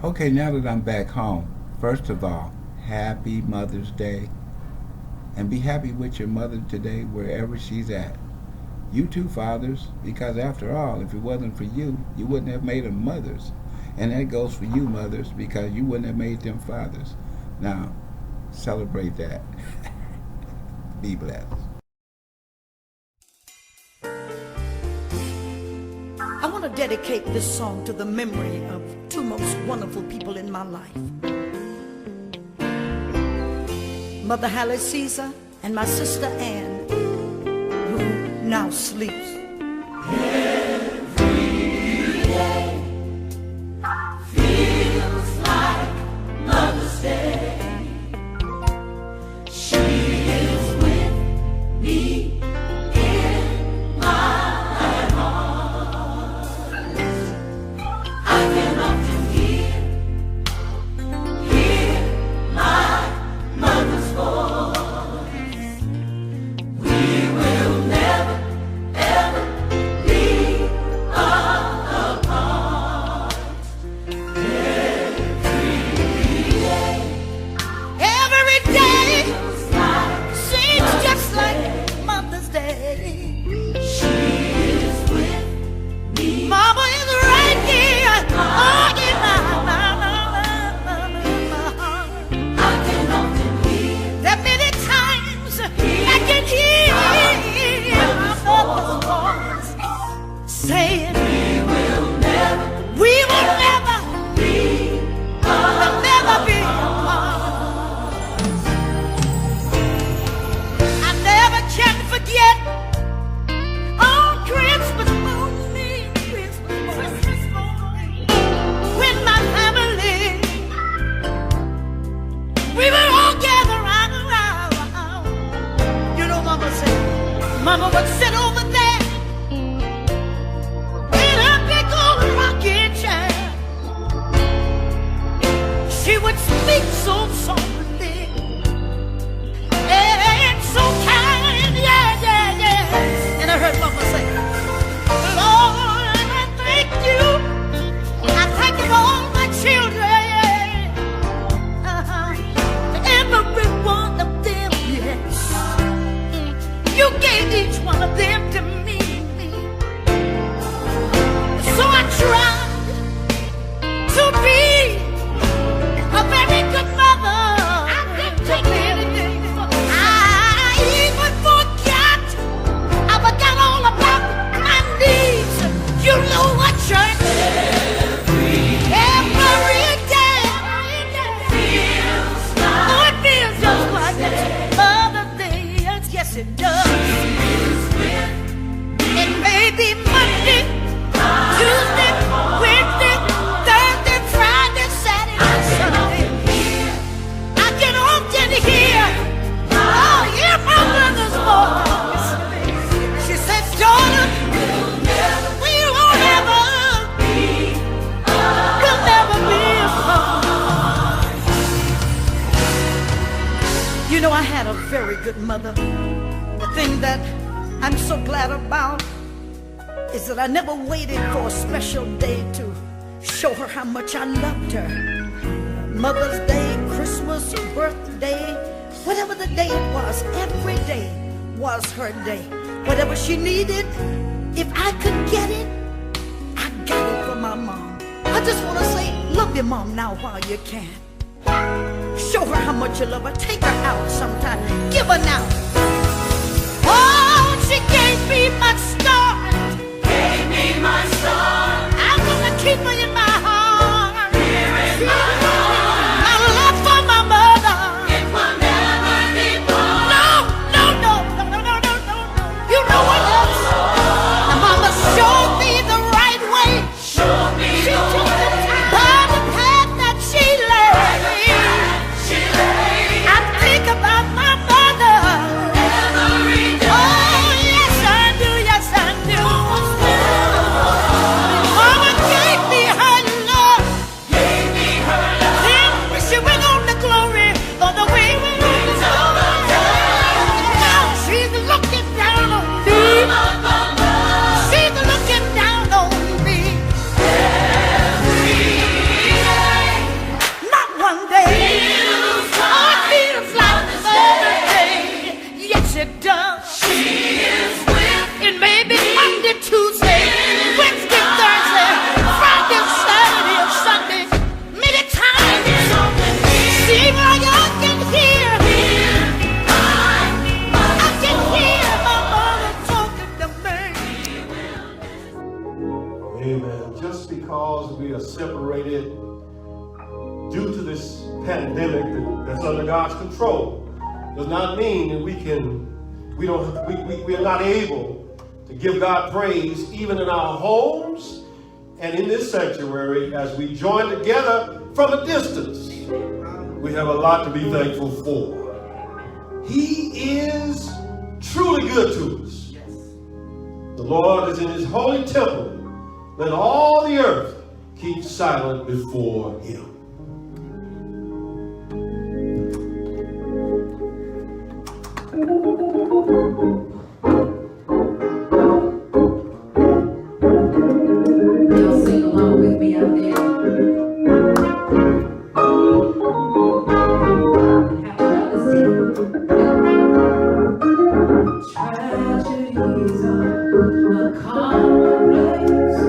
Okay, now that I'm back home, first of all, happy Mother's Day. And be happy with your mother today, wherever she's at. You too, fathers, because after all, if it wasn't for you, you wouldn't have made them mothers. And that goes for you, mothers, because you wouldn't have made them fathers. Now, celebrate that. Be blessed. I want to dedicate this song to the memory of two most wonderful people in my life. Mother Hallie Caesar and my sister Ann, who now sleeps. Every day feels like Mother's Day. She is with me in my heart. I can often hear my mother's voice. We will never, ever be apart. Every day seems just like Mother's Day. She is with me. Mama is right here. Oh, in my heart. I can often hear There are many times I can hear my mother's voice saying, we will never we will never, be we'll never be apart. I never can forget on Christmas morning, when my family, we were all gathered around. You know, Mama said, Mama would sit over there in her big old rocking chair. She would speak so softly and so kind, yeah, yeah, yeah. And I heard Mama say, Lord, I thank you. I thank you for all my children. Every one of them, yes. You gave each one of them to me. So I tried to be a very good mother. I didn't take anything. I even forgot. I forgot all about my needs. You know what, church? Every day. Oh, it feels just like Mother's Day. Yes, it does. It may be Monday, Tuesday, Wednesday, Thursday, Friday, Saturday, Sunday. I can often hear my mother's voice. She said, daughter, we won't ever, we'll never be apart. You know, I had a very good mother. The thing that I'm so glad about is that I never waited for a special day to show her how much I loved her. Mother's Day, Christmas, birthday, whatever the day it was, every day was her day. Whatever she needed, if I could get it, I got it for my mom. I just want to say, love your mom now while you can. Show her how much you love her. Take her out sometime. Give her now. Oh, she gave me my start. Gave me my star. I'm gonna keep her in my heart. Here in my heart. My love for my mother. It will never depart. No, no, no, no, no, no, no, no. You know what else? My mama showed me the right way. Show me She the took the way. time by the path that she led. She lay I think about my mother. every day. Oh, yes, I do, yes, Amen. Just because we are separated due to this pandemic that's under God's control does not mean that we are not able to give God praise even in our homes and in this sanctuary as we join together from a distance. We have a lot to be thankful for. He is truly good to us. The Lord is in his holy temple. Let all the earth keep silent before him. Y'all sing along with me out there. Happy Mother's Day. Tragedies are a commonplace.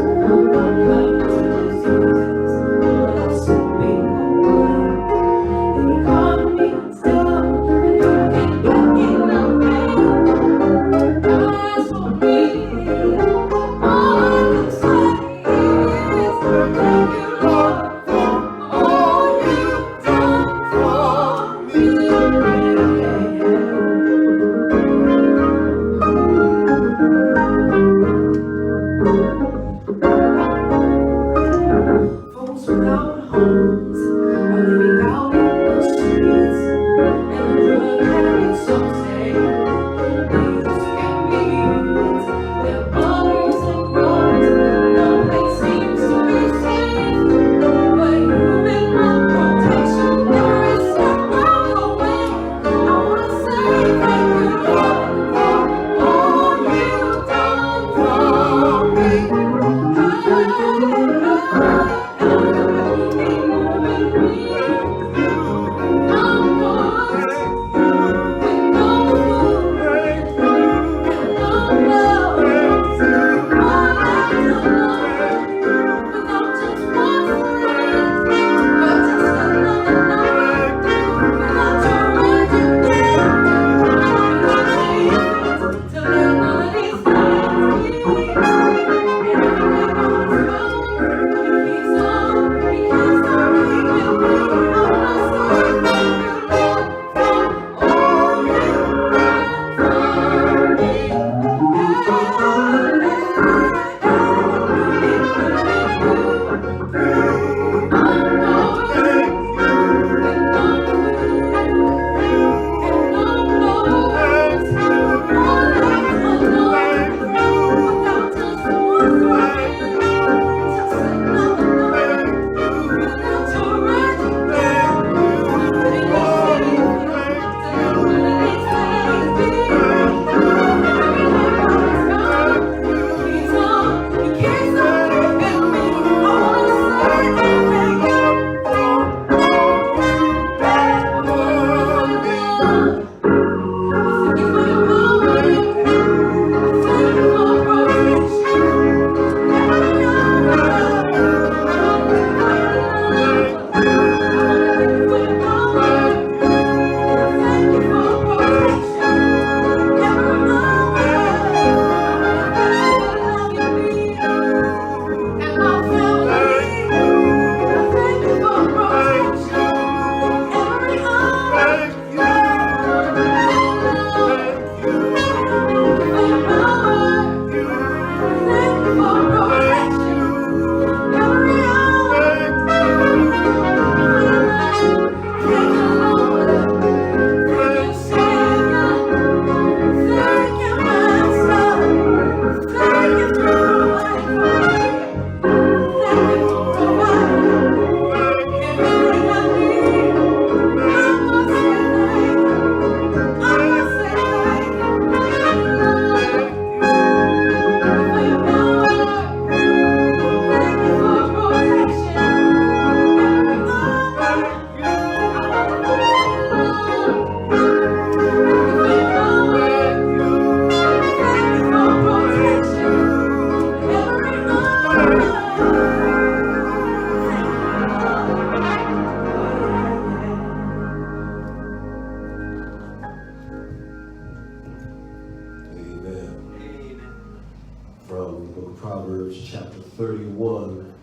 from the book of Proverbs, chapter 31,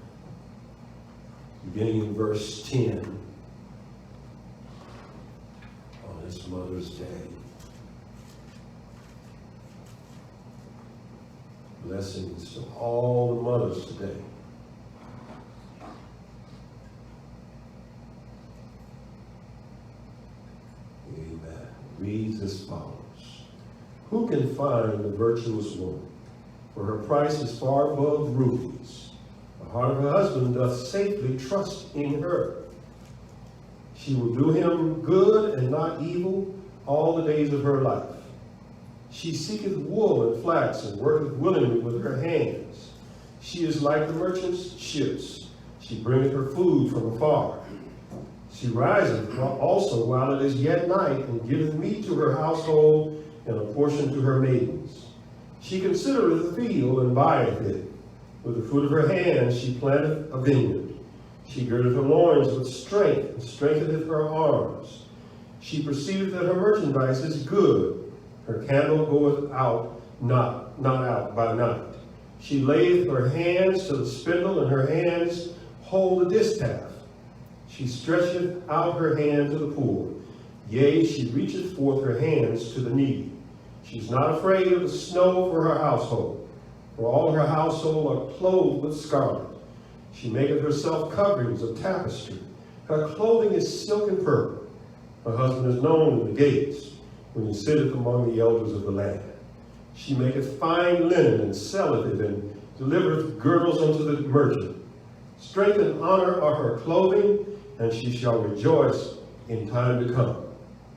beginning in verse 10, on this Mother's Day. Blessings to all the mothers today. Amen. Reads as follows. Who can find the virtuous woman? For her price is far above rubies. The heart of her husband doth safely trust in her. She will do him good and not evil all the days of her life. She seeketh wool and flax, and worketh willingly with her hands. She is like the merchant's ships. She bringeth her food from afar. She riseth also while it is yet night, and giveth meat to her household, and a portion to her maidens. She considereth the field, and buyeth it. With the fruit of her hands she planteth a vineyard. She girdeth her loins with strength, and strengtheneth her arms. She perceiveth that her merchandise is good. Her candle goeth out, not out by night. She layeth her hands to the spindle, and her hands hold the distaff. She stretcheth out her hand to the poor. Yea, she reacheth forth her hands to the needy. She is not afraid of the snow for her household, for all her household are clothed with scarlet. She maketh herself coverings of tapestry. Her clothing is silk and purple. Her husband is known in the gates, when he sitteth among the elders of the land. She maketh fine linen, and selleth it, and delivereth girdles unto the merchant. Strength and honor are her clothing, and she shall rejoice in time to come.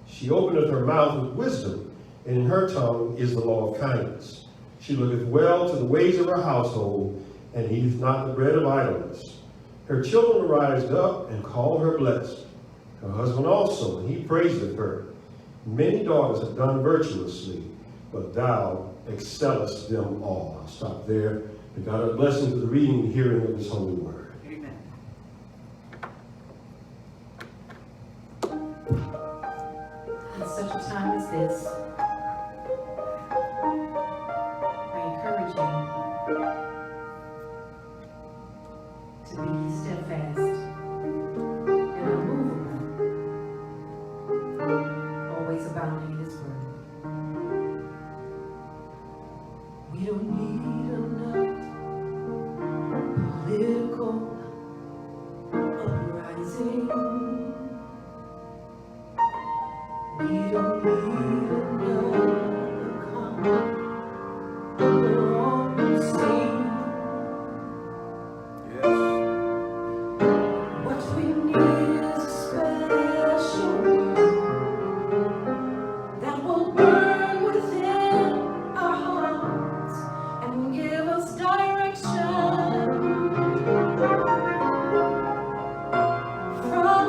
She openeth her mouth with wisdom, and in her tongue is the law of kindness. She looketh well to the ways of her household, and eateth not the bread of idleness. Her children arise up and call her blessed. Her husband also, and he praiseth her. Many daughters have done virtuously, but thou excellest them all. I'll stop there. May God have blessing to the reading and hearing of his holy word. Amen. In such a time as this, I encourage you to be steadfast and unmovable, always abounding in his word. We don't need another political uprising. We don't need another we're on the scene. What we need is a special wind that will burn within our hearts and give us direction from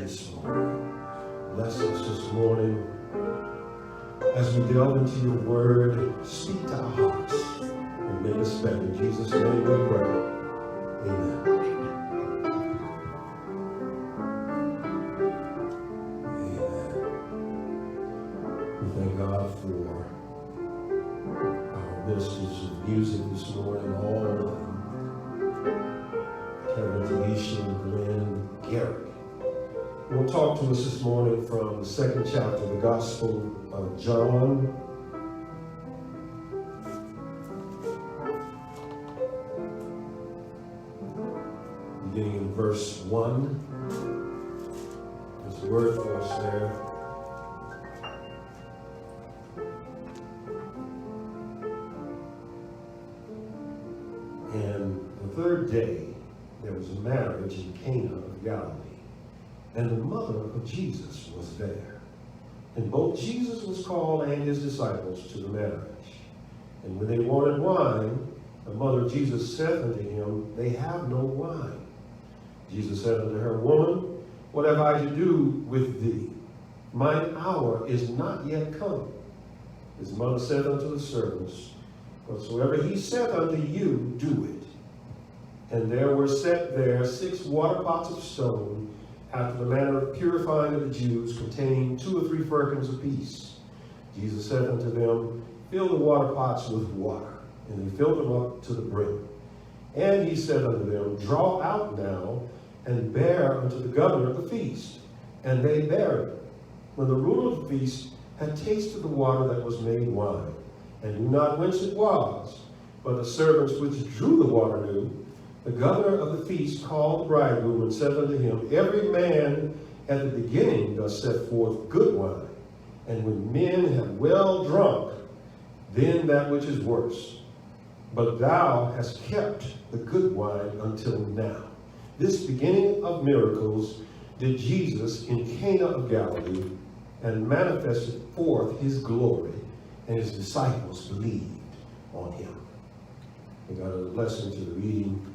this morning. Bless us this morning. As we delve into your word, speak to our hearts and make us better. In Jesus' name we pray. Amen. Thank God for our ministers of music this morning, all of them. Kevin, Tanisha, Glenn, Garrett. We'll talk to us this morning from the second chapter of the Gospel of John. Beginning in verse 1. There's a word for us there. And the third day, there was a marriage in Cana of Galilee, and the mother of Jesus was there. And both Jesus was called and his disciples to the marriage. And when they wanted wine, the mother of Jesus said unto him, They have no wine. Jesus said unto her, Woman, what have I to do with thee? Mine hour is not yet come. His mother said unto the servants, Whatsoever he saith unto you, do it. And there were set there 6 water pots of stone, after the manner of purifying of the Jews, containing 2 or 3 firkins apiece. Jesus said unto them, Fill the water pots with water. And they filled them up to the brim. And he said unto them, Draw out now, and bear unto the governor of the feast. And they bare it. When the ruler of the feast had tasted the water that was made wine, and knew not whence it was, but the servants which drew the water knew, the governor of the feast called the bridegroom and said unto him, Every man at the beginning does set forth good wine, and when men have well drunk, then that which is worse. But thou hast kept the good wine until now. This beginning of miracles did Jesus in Cana of Galilee, and manifested forth his glory, and his disciples believed on him. We got a lesson to the reading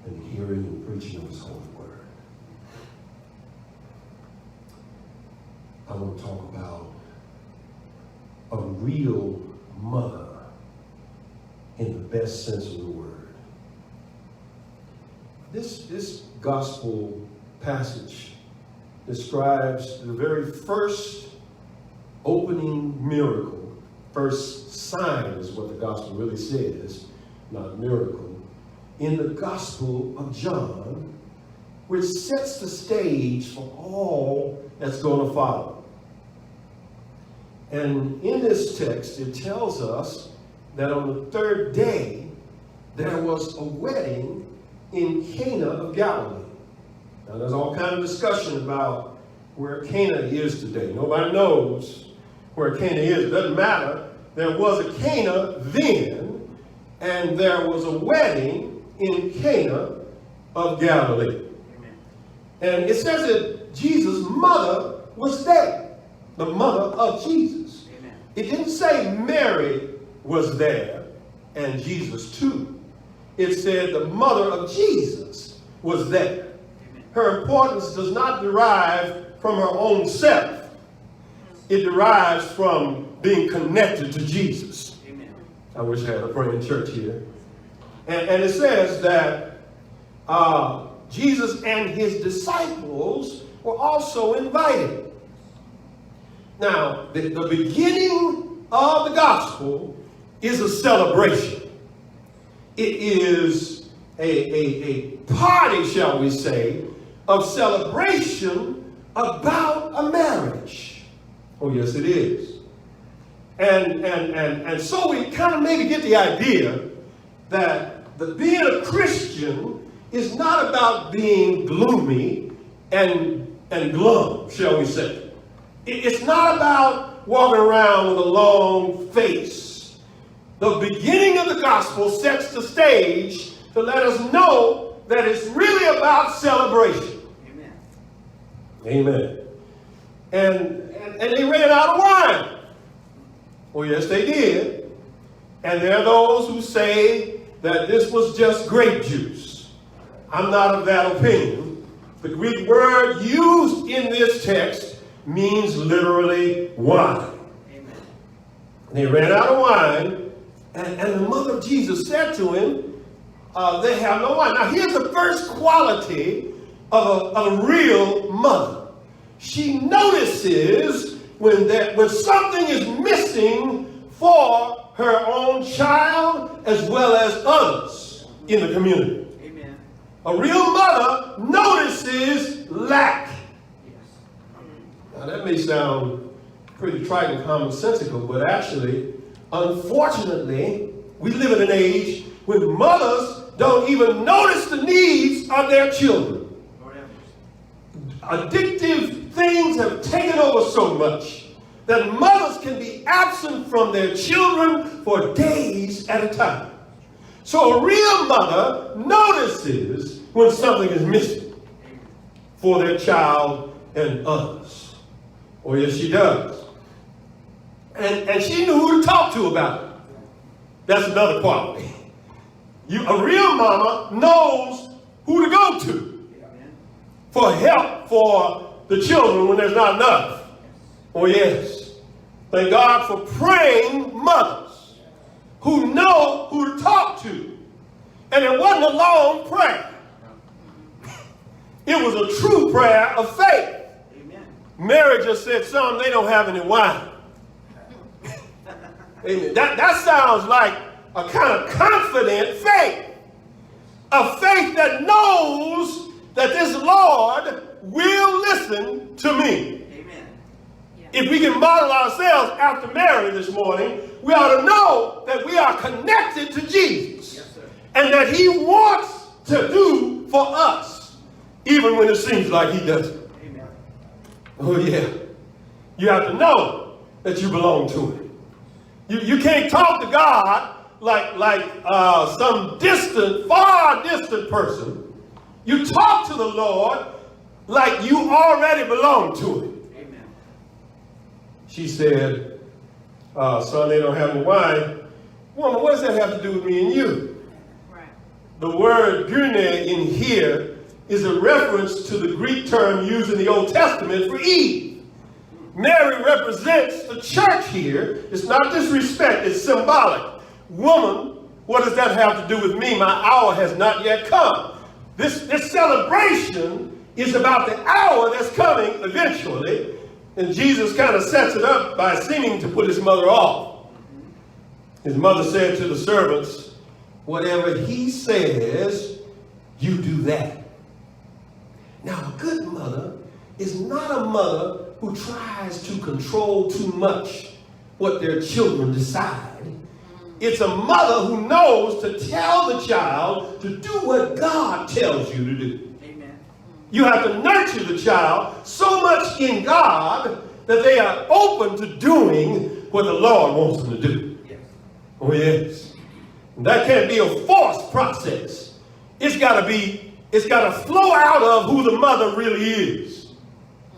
and the hearing and preaching of his holy word. I want to talk about a real mother in the best sense of the word. This gospel passage describes the very first opening miracle. First sign is what the gospel really says, not miracle, in the Gospel of John, which sets the stage for all that's going to follow. And in this text, it tells us that on the third day, there was a wedding in Cana of Galilee. Now, there's all kind of discussion about where Cana is today. Nobody knows where Cana is. It doesn't matter. There was a Cana then, and there was a wedding in Cana of Galilee. Amen. And it says that Jesus' mother was there, the mother of Jesus. Amen. It didn't say Mary was there and Jesus too. It said the mother of Jesus was there. Amen. Her importance does not derive from her own self. It derives from being connected to Jesus. Amen. I wish I had a praying church here. And it says that Jesus and his disciples were also invited. Now, the beginning of the gospel is a celebration. It is a party, shall we say, of celebration about a marriage. Oh, yes, it is. And so we kind of maybe get the idea that being a Christian is not about being gloomy and glum, shall we say. It's not about walking around with a long face. The beginning of the gospel sets the stage to let us know that it's really about celebration. Amen. Amen. And they ran out of wine. Well, yes, they did. And there are those who say that this was just grape juice. I'm not of that opinion. The Greek word used in this text means literally wine. Amen. They ran out of wine, and the mother of Jesus said to him, they have no wine. Now here's the first quality of a real mother. She notices when something is missing for her own child as well as others in the community. Amen. A real mother notices lack. Yes. Now that may sound pretty trite and commonsensical, but actually, unfortunately, we live in an age when mothers don't even notice the needs of their children. Addictive things have taken over so much that mothers can be absent from their children for days at a time. So a real mother notices when something is missing for their child and others. Or yes, she does. And she knew who to talk to about it. That's another quality. A real mama knows who to go to for help for the children when there's not enough. Oh yes. Thank God for praying mothers who know who to talk to. And it wasn't a long prayer. It was a true prayer of faith. Amen. Mary just said, son, they don't have any wine. Amen. That sounds like a kind of confident faith. A faith that knows that this Lord will listen to me. Amen. Yeah. If we can model ourselves after Mary this morning, we ought to know that we are connected to Jesus. Yes, and that he wants to do for us, even when it seems like he doesn't. Amen. Oh yeah. You have to know that you belong to him. You can't talk to God like some distant, far distant person. You talk to the Lord like you already belong to him. Amen. She said, son, they don't have any wine. Woman, what does that have to do with me and you? Right. The word gune in here is a reference to the Greek term used in the Old Testament for Eve. Mary represents the church here. It's not disrespect, it's symbolic. Woman, what does that have to do with me? My hour has not yet come. This celebration is about the hour that's coming eventually. And Jesus kind of sets it up by seeming to put his mother off. His mother said to the servants, whatever he says, you do that. Now, a good mother is not a mother who tries to control too much what their children decide. It's a mother who knows to tell the child to do what God tells you to do. Amen. You have to nurture the child so much in God that they are open to doing what the Lord wants them to do. Yes. Oh, yes. And that can't be a forced process. It's got to flow out of who the mother really is.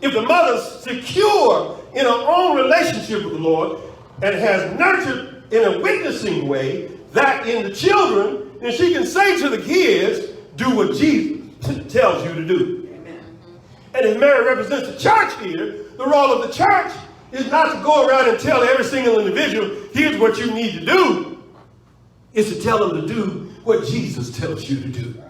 If the mother's secure in her own relationship with the Lord and has nurtured in a witnessing way that in the children, and she can say to the kids, do what Jesus tells you to do. Amen. And if Mary represents the church here, the role of the church is not to go around and tell every single individual, here's what you need to do. It's to tell them to do what Jesus tells you to do.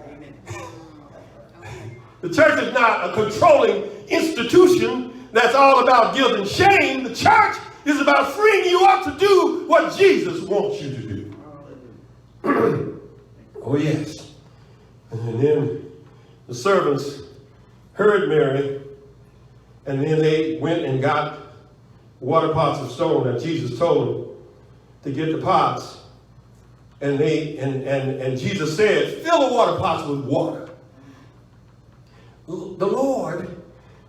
The church is not a controlling institution that's all about guilt and shame. The church is about freeing you up to do what Jesus wants you to do. Oh, yes. And then the servants heard Mary, and then they went and got water pots of stone that Jesus told them to get the pots. And Jesus said, fill the water pots with water. The Lord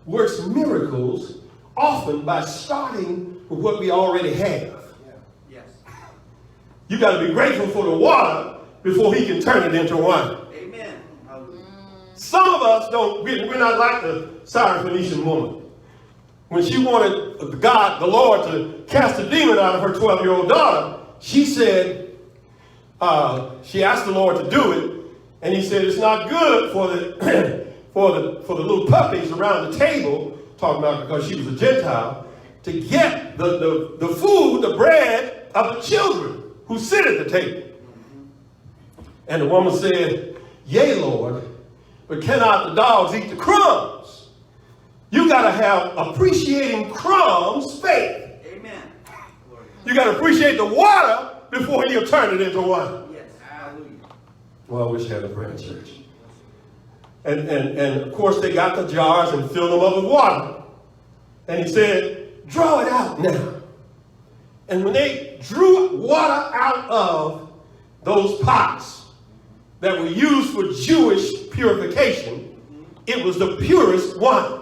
works miracles often by starting with what we already have. Yeah. Yes. You got to be grateful for the water before he can turn it into wine. Amen. Some of us don't, we're not like the Syrophoenician woman. When she wanted God, the Lord, to cast a demon out of her 12-year-old daughter, she said, she asked the Lord to do it, and he said, it's not good for for the little puppies around the table, talking about because she was a Gentile, to get the food, the bread of the children who sit at the table. And the woman said, "Yea, Lord, but cannot the dogs eat the crumbs?" You got to have appreciating crumbs faith. Amen. You got to appreciate the water before you turn it into wine. Yes. Hallelujah. Well, I wish I had a grand church. And of course they got the jars and filled them up with water. And he said, "Draw it out now." And when they drew water out of those pots that were used for Jewish purification, it was the purest wine.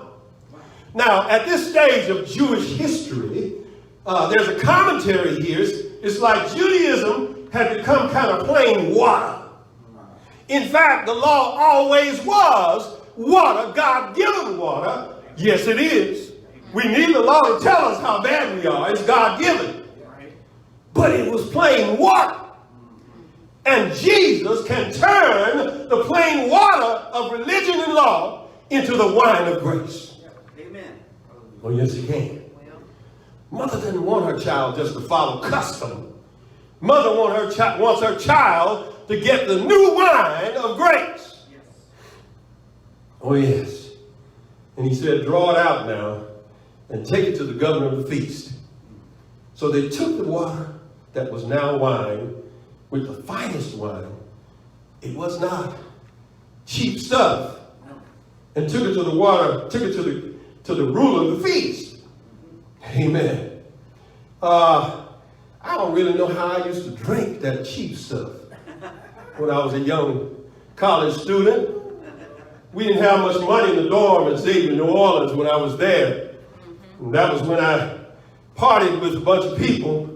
Now, at this stage of Jewish history, there's a commentary here. It's like Judaism had become kind of plain water. In fact, the law always was water, God-given water. Yes, it is. We need the law to tell us how bad we are. It's God-given. But it was plain water. And Jesus can turn the plain water of religion and law into the wine of grace. Amen. Oh, yes, he can. Mother didn't want her child just to follow custom. Mother wants her child to get the new wine of grace. Yes. Oh, yes. And he said, "Draw it out now and take it to the governor of the feast." So they took the water that was now wine with the finest wine. It was not cheap stuff. And took it to the water, took it to the ruler of the feast. Amen. I don't really know how I used to drink that cheap stuff when I was a young college student. We didn't have much money in the dorm in Xavier, New Orleans when I was there. And that was when I partied with a bunch of people.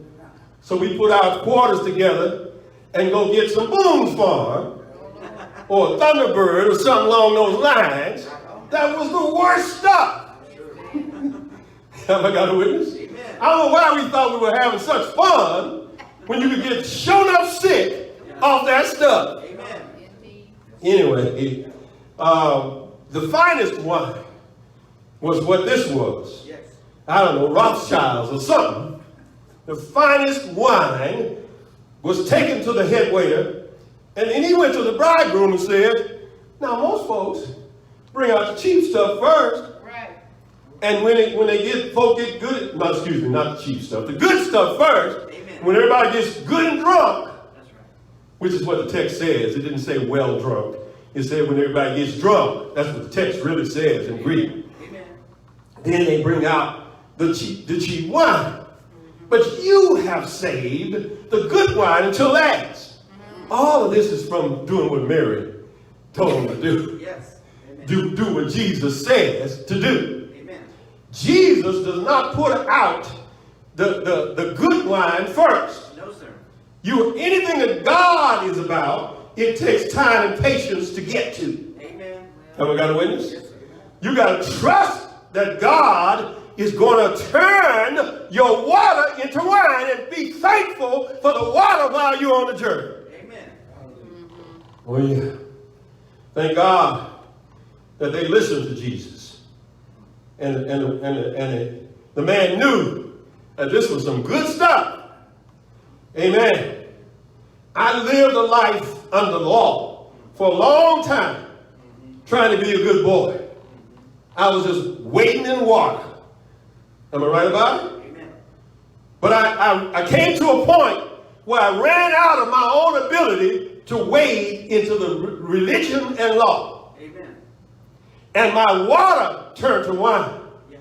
So we put our quarters together and go get some Boone's Farm or a Thunderbird or something along those lines. That was the worst stuff. Have I got a witness? I don't know why we thought we were having such fun when you could get shown up sick off that stuff. Anyway, the finest wine was what this was. I don't know, Rothschilds or something. The finest wine was taken to the head waiter, and then he went to the bridegroom and said, "Now most folks bring out the cheap stuff first. Right. And when folk get good, not the cheap stuff, the good stuff first. Amen. When everybody gets good and drunk," That's right. which is what the text says. It didn't say well drunk. It said when everybody gets drunk. That's what the text really says in Greek. Amen. Then they bring out the cheap wine. But you have saved the good wine until last. All of this is from doing what Mary told him to do. Yes. Amen. Do what Jesus says to do. Amen. Jesus does not put out the good wine first. No, sir. Anything that God is about, it takes time and patience to get to. Amen. Have I got a witness? Yes, sir. You got to trust that God is going to turn your water into wine, and be thankful for the water while you're on the journey. Amen. Oh yeah. Thank God that they listened to Jesus. And the man knew that this was some good stuff. Amen. I lived a life under law for a long time, trying to be a good boy. I was just wading in water. Am I right about it? Amen. But I came to a point where I ran out of my own ability to wade into the religion and law. Amen. And my water turned to wine. Yes.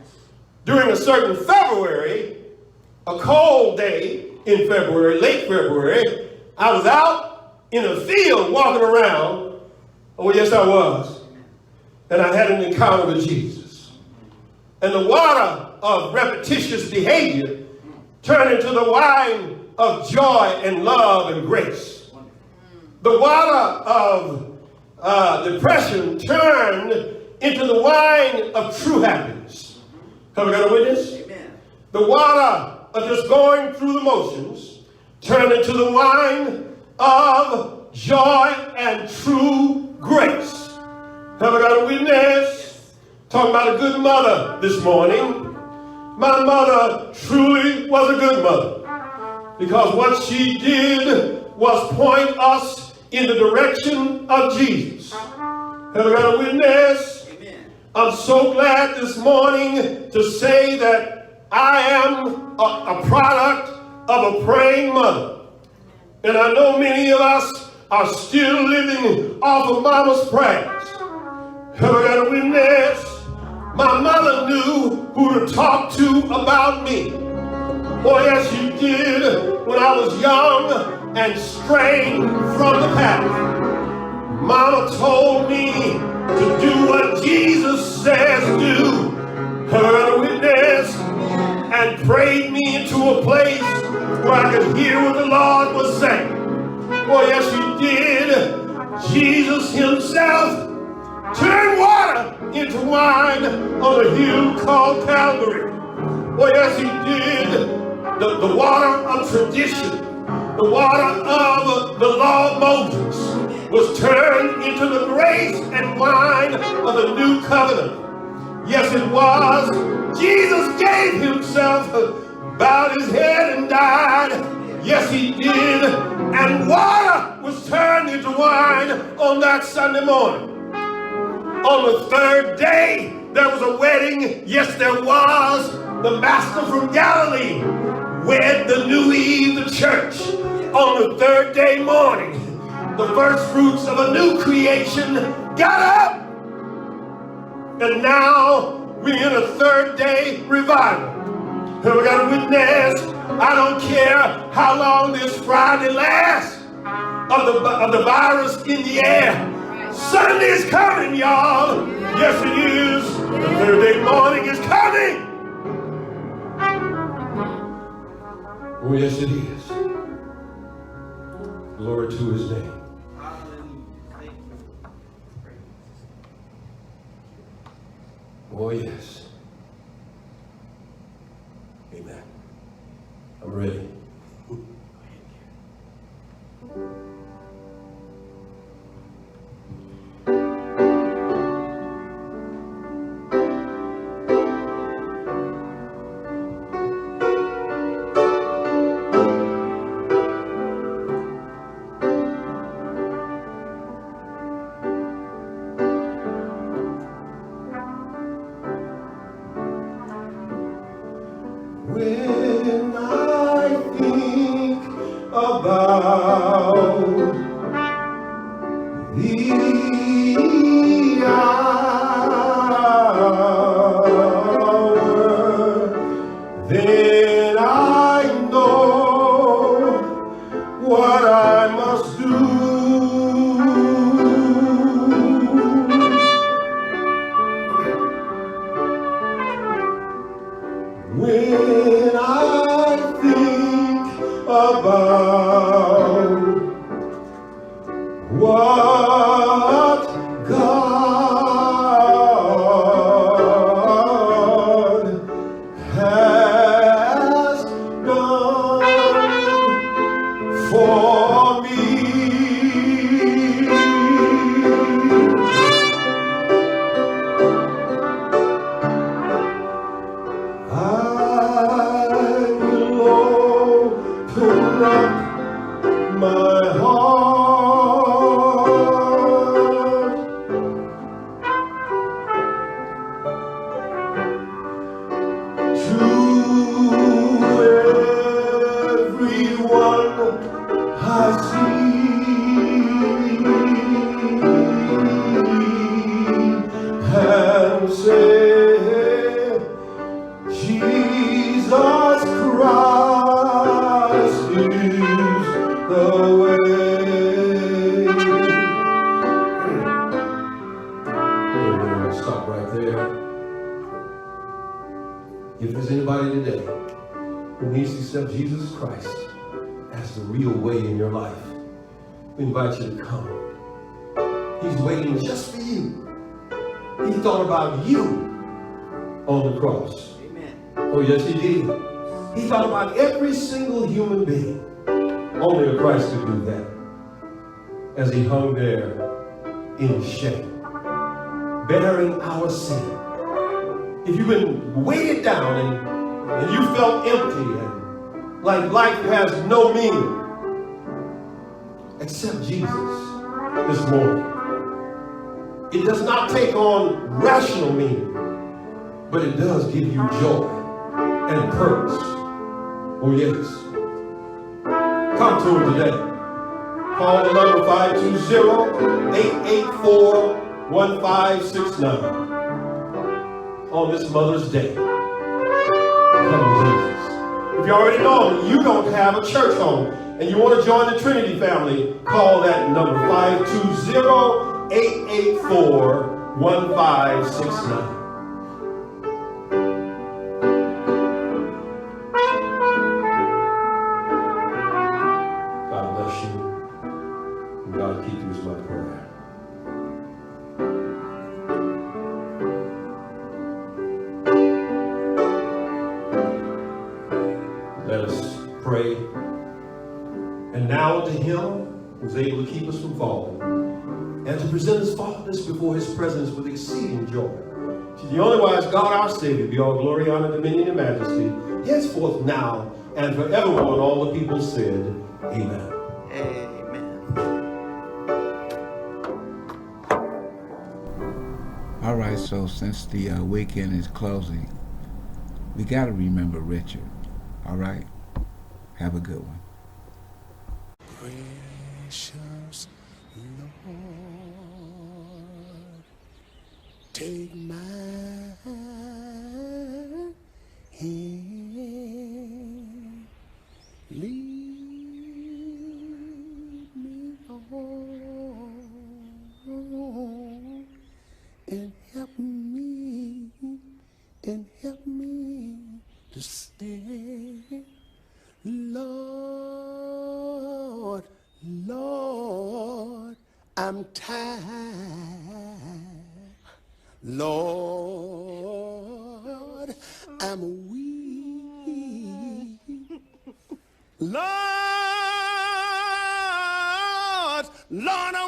During a certain February, a cold day in February, late February, I was out in a field walking around. Oh, yes, I was. And I had an encounter with Jesus. And the water of repetitious behavior turned into the wine of joy and love and grace. The water of depression turned into the wine of true happiness. Have we got a witness? Amen. The water of just going through the motions turned into the wine of joy and true grace. Have I got a witness? Talking about a good mother this morning. My mother truly was a good mother, because what she did was point us in the direction of Jesus. Have I got a witness? Amen. I'm so glad this morning to say that I am a product of a praying mother. And I know many of us are still living off of mama's prayers. Have I got a witness? My mother knew who to talk to about me. Oh yes, she did when I was young and straying from the path. Mama told me to do what Jesus says do. Have I got a witness? And prayed me into a place where I could hear what the Lord was saying. Oh yes, she did. Jesus himself turned water into wine on a hill called Calvary. Oh yes, he did. The water of tradition, the water of the law of Moses was turned into the grace and wine of the new covenant. Yes, it was. Jesus gave himself, bowed his head and died. Yes, he did. And water was turned into wine on that Sunday morning. On the third day, there was a wedding. Yes, there was. The Master from Galilee wed the new Eve, the church. On the third day morning, the first fruits of a new creation got up. And now we're in a third day revival. Have we got a witness? I don't care how long this Friday lasts of the virus in the air. Sunday's coming, y'all. Yes, it is. The third day morning is coming. Oh, yes, it is. Glory to his name. Hallelujah. Thank you. Oh, yes. Amen. I'm ready. When I think about the hour, then I know what I must do. When I think about what God has done for me, I will open up my heart to everyone I see and say, Jesus Christ is the way. Amen. Stop right there. If there's anybody today who needs to accept Jesus Christ as the real way in your life, we invite you to come. He's waiting just for you. He thought about you on the cross. Amen. Oh, yes, he did. He thought about every single human being. Only a Christ could do that. As he hung there in shame. bearing our sin. If you've been weighted down and you felt empty and like life has no meaning, accept Jesus this morning. It does not take on rational meaning, but it does give you joy and purpose. Oh yes. Come to him today. Call the number 520-884-1569 on this Mother's Day. Come to Jesus. If you already know him, you don't have a church home and you want to join the Trinity family, call that number 520-884-1569. God bless you. And God keep you is my prayer. Let us pray. And now unto him who is able to keep us from falling and to present us faultless before his presence with exceeding joy. To the only wise God our Savior be all glory, honor, dominion, and majesty, henceforth, now, and forevermore. And all the people said, Amen. Amen. All right, so since the weekend is closing, we got to remember Richard. All right? Have a good one. Precious Lord, take my hand, lead me on, and help me to stand. Lord, Lord, I'm tired. Lord, I'm weak. Lord, Lord, I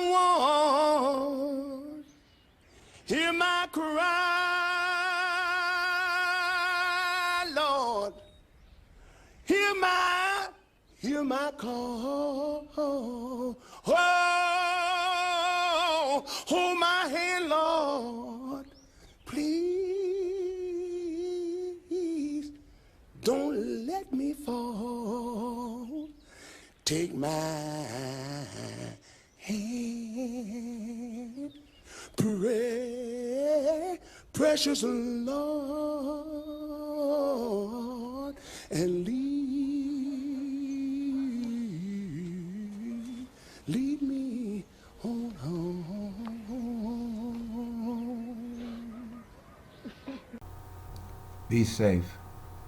want. Hear my cry, Lord. Hear my call. Oh, hold my hand, Lord. Please don't let me fall. Take my hand. Pray, precious Lord, and lead me on home. Be safe.